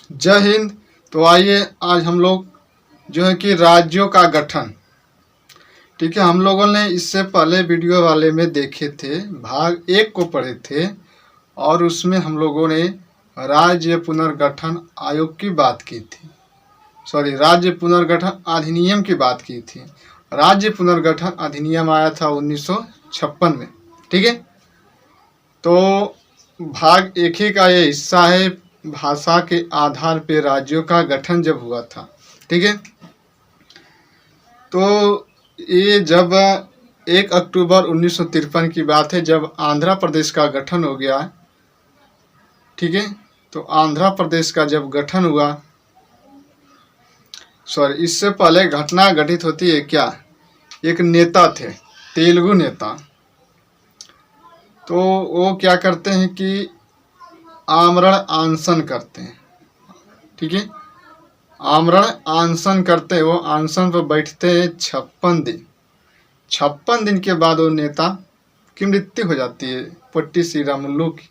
जय हिंद। तो आइए आज हम लोग जो है कि राज्यों का गठन, ठीक है। हम लोगों ने इससे पहले वीडियो वाले में देखे थे, भाग 1 को पढ़े थे और उसमें हम लोगों ने राज्य पुनर्गठन आयोग की बात की थी, राज्य पुनर्गठन अधिनियम की बात की थी। राज्य पुनर्गठन अधिनियम आया था 1956 में, ठीक है। तो भाग 1 ही का ये हिस्सा है, भाषा के आधार पर राज्यों का गठन जब हुआ था, ठीक है। तो ये जब 1 अक्टूबर 1953 की बात है, जब आंध्र प्रदेश का गठन हो गया, ठीक है। तो आंध्र प्रदेश का जब गठन हुआ, इससे पहले घटना घटित होती है क्या, एक नेता थे, तेलुगु नेता। तो वो क्या करते हैं कि आमरण अनशन करते हैं, ठीक है। आमरण अनशन करते हैं, वो अनशन पर बैठते हैं 56 दिन। 56 दिन के बाद वो नेता की मृत्यु हो जाती है। पोट्टी श्रीरामुलु की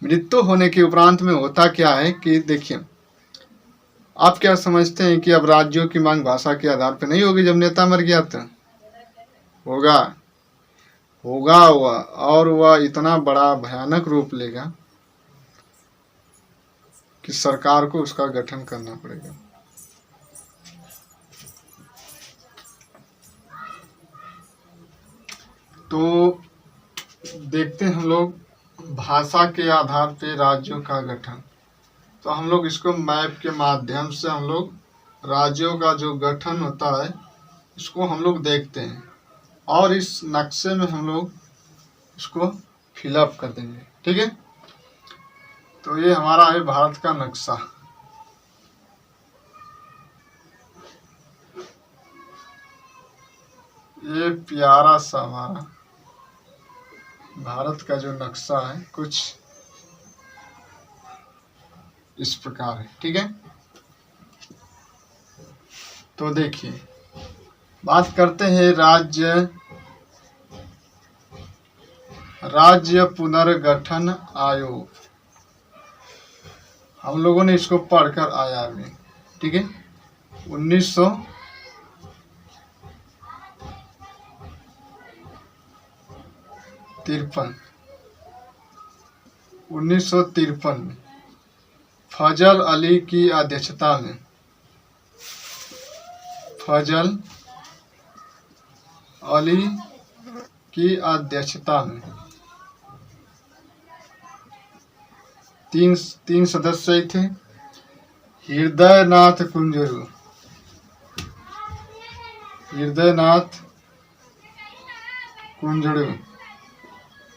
मृत्यु होने के उपरांत में होता क्या है कि देखिए, आप क्या समझते हैं कि अब राज्यों की मांग भाषा के आधार पर नहीं होगी? जब नेता मर गया तो होगा वह, और वह इतना बड़ा भयानक रूप लेगा कि सरकार को उसका गठन करना पड़ेगा। तो देखते हैं हम लोग भाषा के आधार पे राज्यों का गठन। तो हम लोग इसको मैप के माध्यम से हम लोग राज्यों का जो गठन होता है इसको हम लोग देखते हैं, और इस नक्शे में हम लोग इसको फिलअप कर देंगे, ठीक है। तो ये हमारा है भारत का नक्शा। ये प्यारा सा हमारा भारत का जो नक्शा है कुछ इस प्रकार है, ठीक है। तो देखिए, बात करते हैं राज्य पुनर्गठन आयोग। हम लोगों ने इसको पढ़कर आया अभी, ठीक है। 1953 में फजल अली की अध्यक्षता में, फजल अली की अध्यक्षता में तीन सदस्य थे। हृदयनाथ कुंजरू,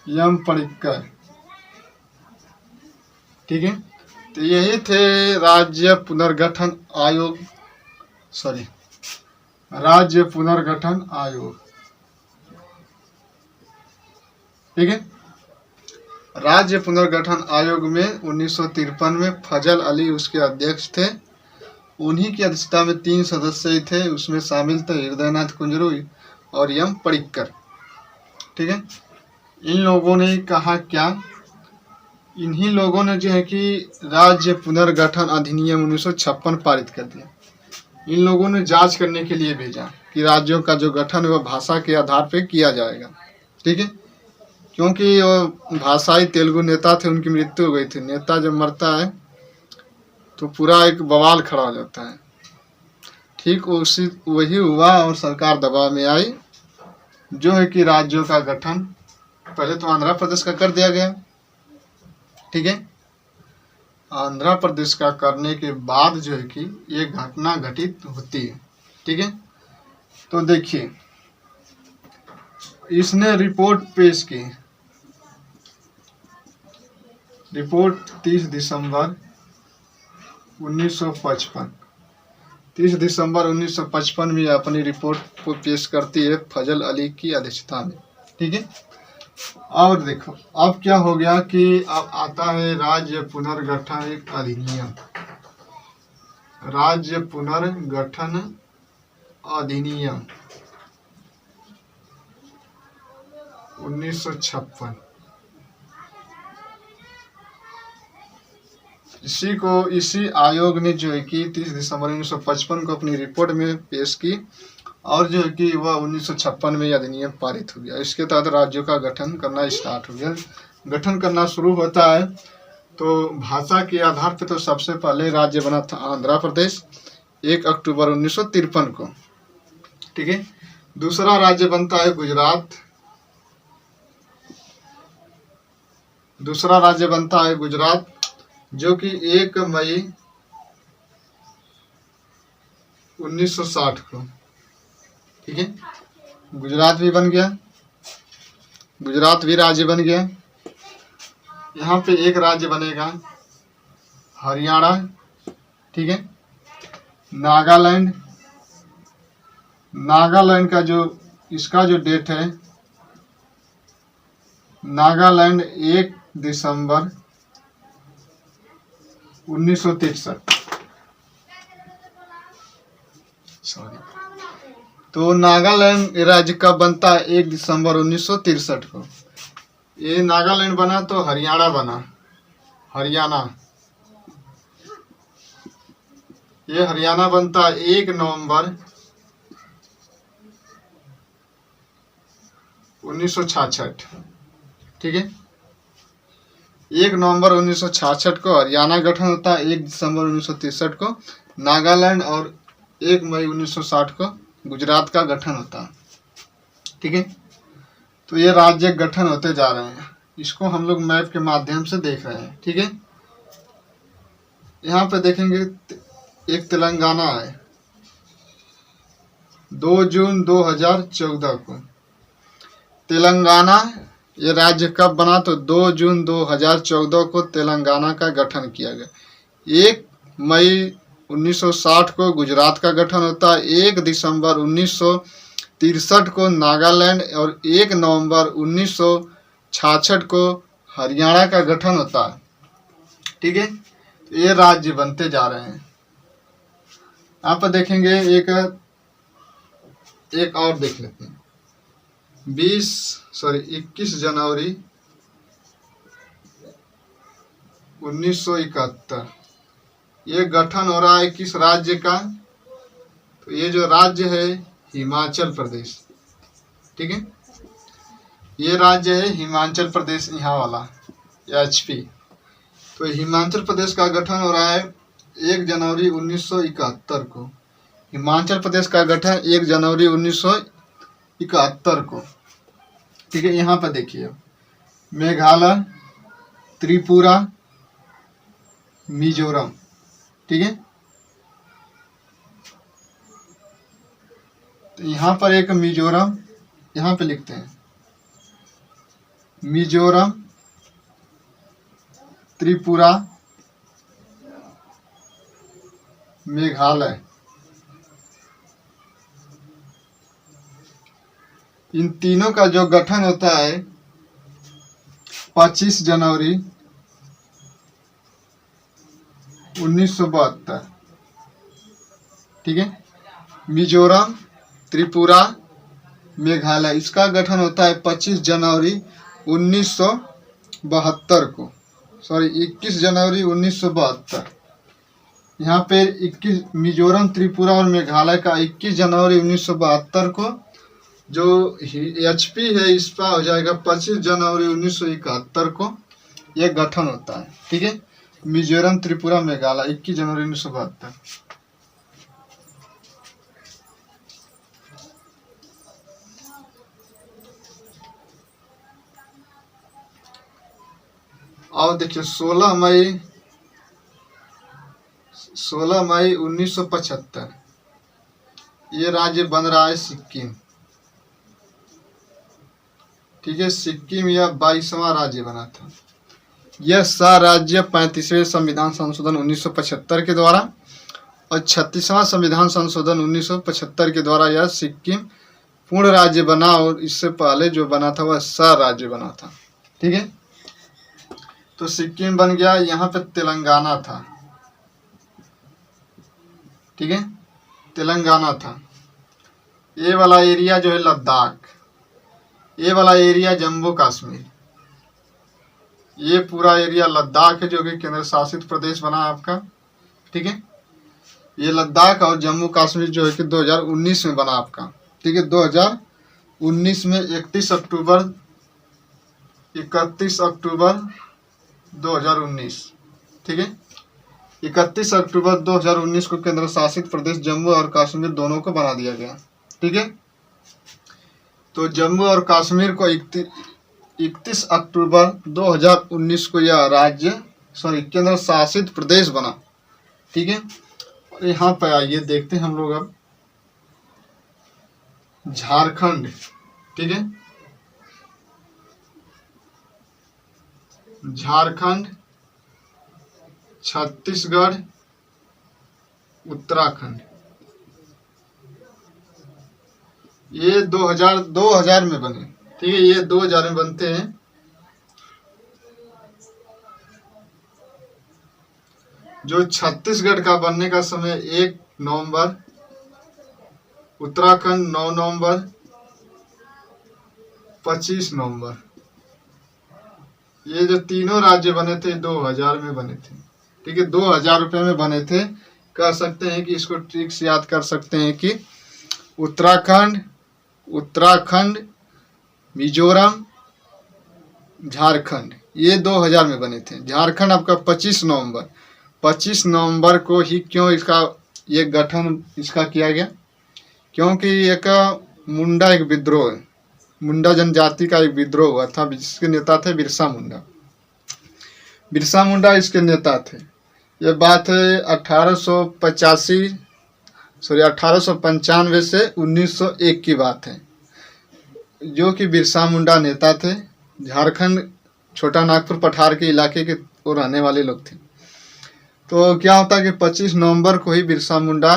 एम पडिक्कर, ठीक है। तो यही थे राज्य पुनर्गठन आयोग, राज्य पुनर्गठन आयोग, ठीक है। राज्य पुनर्गठन आयोग में 1953 में फजल अली उसके अध्यक्ष थे। उन्हीं की अध्यक्षता में 3 सदस्य थे, उसमें शामिल थे हृदयनाथ कुंजरू और एम पडिक्कर, ठीक है। इन लोगों ने कहा क्या, इन्हीं लोगों ने जो है कि राज्य पुनर्गठन अधिनियम 1956 पारित कर दिया। इन लोगों ने जांच करने के लिए भेजा कि राज्यों का जो गठन है वह भाषा के आधार पर किया जाएगा, ठीक है। क्योंकि वो भाषाई तेलुगु नेता थे, उनकी मृत्यु हो गई थी। नेता जब मरता है तो पूरा एक बवाल खड़ा हो जाता है, ठीक वही हुआ और सरकार दबाव में आई, जो है कि राज्यों का गठन पहले तो आंध्र प्रदेश का कर दिया गया, ठीक है। आंध्र प्रदेश का करने के बाद जो है कि ये घटना घटित होती है, ठीक है। तो देखिए, इसने रिपोर्ट पेश की, रिपोर्ट 30 दिसंबर 1955, 30 दिसंबर 1955 में अपनी रिपोर्ट को पेश करती है फजल अली की अध्यक्षता में, ठीक है। और देखो अब क्या हो गया कि अब आता है राज्य पुनर्गठन अधिनियम। राज्य पुनर्गठन अधिनियम 1956, इसी आयोग ने जो है कि 30 दिसंबर 1955 को अपनी रिपोर्ट में पेश की और जो है कि वह 1956 में अधिनियम पारित हो गया। इसके तहत राज्यों का गठन करना स्टार्ट हो गया। गठन करना शुरू होता है तो भाषा के आधार पर तो सबसे पहले राज्य बना था आंध्र प्रदेश 1 अक्टूबर 1953 को। ठीक है। दूसरा राज्य बनता है गुजरात। दूसरा राज्य बनता है गुजरात जो कि 1 मई 1960 को। ठीक है। गुजरात भी बन गया, गुजरात भी राज्य बन गया। यहाँ पे एक राज्य बनेगा हरियाणा। ठीक है। नागालैंड, नागालैंड का जो इसका जो डेट है, नागालैंड 1 दिसंबर 1963। सॉरी, तो नागालैंड राज्य कब बनता है? 1 दिसंबर 1963 को। ये नागालैंड बना तो हरियाणा बना, हरियाणा। ये हरियाणा बनता है 1 नवंबर 1966। ठीक है। 1 नवंबर 1966 को हरियाणा गठन होता है, 1 दिसंबर 1963 को नागालैंड और 1 मई 1960 को गुजरात का गठन होता है। ठीक है। तो ये राज्य गठन होते जा रहे हैं, इसको हम लोग मैप के माध्यम से देख रहे हैं। ठीक है। यहाँ पे देखेंगे एक तेलंगाना है 2 जून 2014 को। तेलंगाना ये राज्य कब बना? तो 2 जून 2014 को तेलंगाना का गठन किया गया। 1 मई 1960 को गुजरात का गठन होता है, 1 दिसंबर 1963 को नागालैंड और 1 नवंबर 1966 को हरियाणा का गठन होता है। ठीक है। ये राज्य बनते जा रहे हैं। यहाँ पर देखेंगे एक और देख लेते हैं। 21 जनवरी 1971 ये गठन हो रहा है किस राज्य का? तो ये जो राज्य है हिमाचल प्रदेश। ठीक है। ये राज्य है हिमाचल प्रदेश, यहाँ वाला HP। तो हिमाचल प्रदेश का गठन हो रहा है 1 जनवरी 1971 को। हिमाचल प्रदेश का गठन 1 जनवरी 1971 को। ठीक है। यहाँ पर देखिए मेघालय, त्रिपुरा, मिजोरम। ठीक है। तो यहाँ पर एक मिजोरम, यहाँ पे लिखते हैं मिजोरम, त्रिपुरा, मेघालय। इन तीनों का जो गठन होता है 25 जनवरी 1972। ठीक है। मिजोरम, त्रिपुरा, मेघालय, इसका गठन होता है 25 जनवरी 1972 को। 21 जनवरी 1972। यहाँ पे 21 मिजोरम, त्रिपुरा और मेघालय का 21 जनवरी 1972 को। जो HP है इसका हो जाएगा 25 जनवरी 1971 को यह गठन होता है। ठीक है। मिजोरम, त्रिपुरा, मेघालय 21 जनवरी 1972। और देखिए 16 मई 1975 ये राज्य बन रहा है सिक्किम। ठीक है। सिक्किम यह 22वां राज्य बना था। यह राज्य 35वें संविधान संशोधन 1975 के द्वारा और 36वां संविधान संशोधन 1975 के द्वारा यह सिक्किम पूर्ण राज्य बना, और इससे पहले जो बना था वह राज्य बना था। ठीक है। तो सिक्किम बन गया। यहाँ पे तेलंगाना था। ठीक है। तेलंगाना था। ये वाला एरिया जो है लद्दाख, ये वाला एरिया जम्मू कश्मीर। ये पूरा एरिया लद्दाख है जो कि केंद्र शासित प्रदेश बना आपका, ठीक है। ये लद्दाख और जम्मू कश्मीर जो है कि 2019 में बना आपका, ठीक है। 2019 में 31 अक्टूबर 2019, ठीक है। 31 अक्टूबर 2019 को केंद्र शासित प्रदेश जम्मू और कश्मीर दोनों को बना दिया गया, ठीक है। तो जम्मू और कश्मीर को 31 अक्टूबर 2019 को यह केंद्र शासित प्रदेश बना, ठीक है। और यहाँ पे आइए देखते हैं हम लोग अब झारखंड, ठीक है। झारखंड, छत्तीसगढ़, उत्तराखंड, ये 2000 में बने, ठीक है। ये 2000 में बनते हैं। जो छत्तीसगढ़ का बनने का समय 1 नवंबर, उत्तराखंड 9 नवंबर, 25 नवंबर, ये जो तीनों राज्य बने थे 2000 में बने थे, ठीक है। 2000 रुपये में बने थे। कह सकते हैं कि इसको ट्रिक से याद कर सकते हैं कि उत्तराखंड, मिजोरम, झारखंड, ये 2000 में बने थे। झारखंड आपका 25 नवंबर को ही क्यों इसका ये गठन इसका किया गया, क्योंकि एक मुंडा एक विद्रोह है, मुंडा जनजाति का एक विद्रोह हुआ था जिसके नेता थे बिरसा मुंडा इसके नेता थे। ये बात है 1895 से 1901 की बात है, जो कि बिरसा मुंडा नेता थे। झारखंड छोटा नागपुर पठार के इलाके के वो रहने वाले लोग थे। तो क्या होता है कि 25 नवंबर को ही बिरसा मुंडा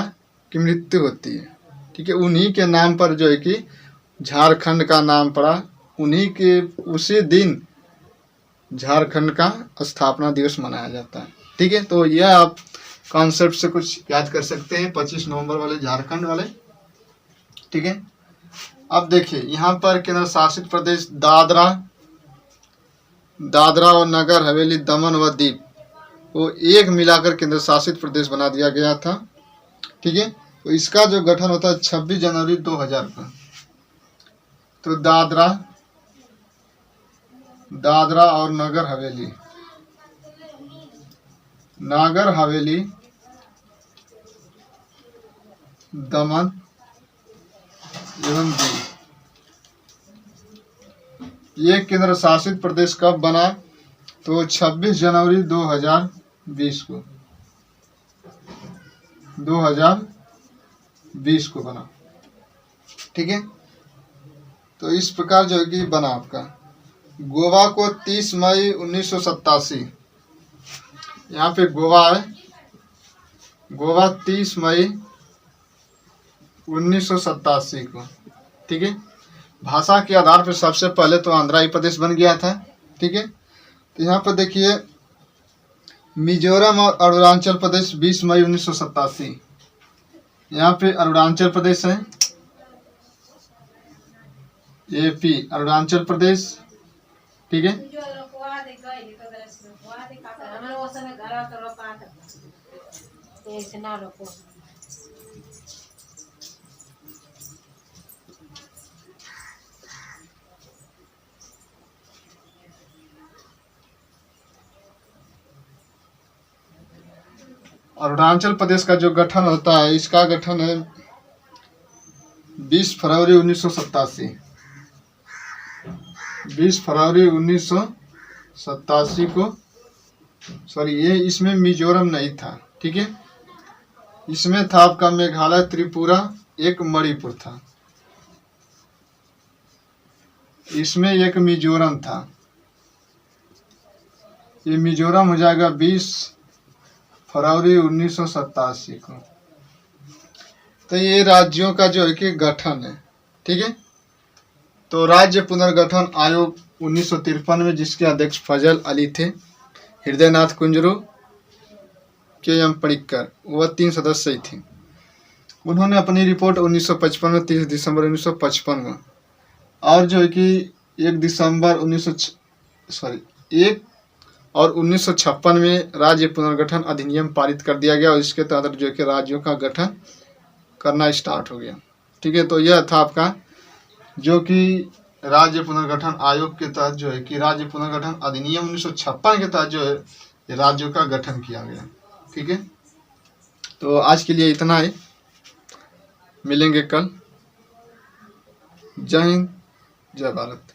की मृत्यु होती है, ठीक है। उन्हीं के नाम पर जो है कि झारखंड का नाम पड़ा, उन्हीं के उसी दिन झारखंड का स्थापना दिवस मनाया जाता है, ठीक है। तो यह आप कॉन्सेप्ट से कुछ याद कर सकते हैं 25 नवंबर वाले झारखंड वाले, ठीक है। अब देखिए यहाँ पर केंद्र शासित प्रदेश दादरा और नगर हवेली, दमन व दीव वो एक मिलाकर केंद्र शासित प्रदेश बना दिया गया था, ठीक है। तो इसका जो गठन होता है 26 जनवरी 2000 का। तो दादरा और नगर हवेली, दमन एवं दीव, ये केंद्र शासित प्रदेश कब बना, तो 26 जनवरी 2020 को बना, ठीक है। तो इस प्रकार जो है कि बना आपका। गोवा को 30 मई 1987, यहाँ पे गोवा है, गोवा 30 मई 1987 को, ठीक है। भाषा के आधार पर सबसे पहले तो आंध्र प्रदेश बन गया था, ठीक है। तो यहाँ पर देखिए मिजोरम और अरुणाचल प्रदेश 20 मई 1987, यहाँ पे अरुणाचल प्रदेश है, AP अरुणाचल प्रदेश, ठीक है। अरुणाचल प्रदेश का जो गठन होता है, इसका गठन है 20 फरवरी 1987, 20 फरवरी 1987 को, ये इसमें मिजोरम नहीं था, ठीक है। इसमें था आपका मेघालय, त्रिपुरा, एक मणिपुर था, इसमें एक मिजोरम था। ये मिजोरम हो जाएगा 20 फरवरी 1987 को। तो ये राज्यों का जो है कि गठन है, ठीक है। तो राज्य पुनर्गठन आयोग 1953 में जिसके अध्यक्ष फजल अली थे, हृदयनाथ कुंजरू, KM पडिक्कर, वह 3 सदस्य ही थे। उन्होंने अपनी रिपोर्ट 1955 में 30 दिसंबर 1955 में, और जो है कि 1 और 1956 में राज्य पुनर्गठन अधिनियम पारित कर दिया गया और इसके तहत जो है कि राज्यों का गठन करना स्टार्ट हो गया। ठीक है, तो यह था आपका जो कि राज्य पुनर्गठन आयोग के तहत जो है कि राज्य पुनर्गठन अधिनियम 1956 के तहत जो है ये राज्यों का गठन किया गया। ठीक है, तो आज के लिए इतना ही, मिलेंगे कल। जय हिंद, जय भारत।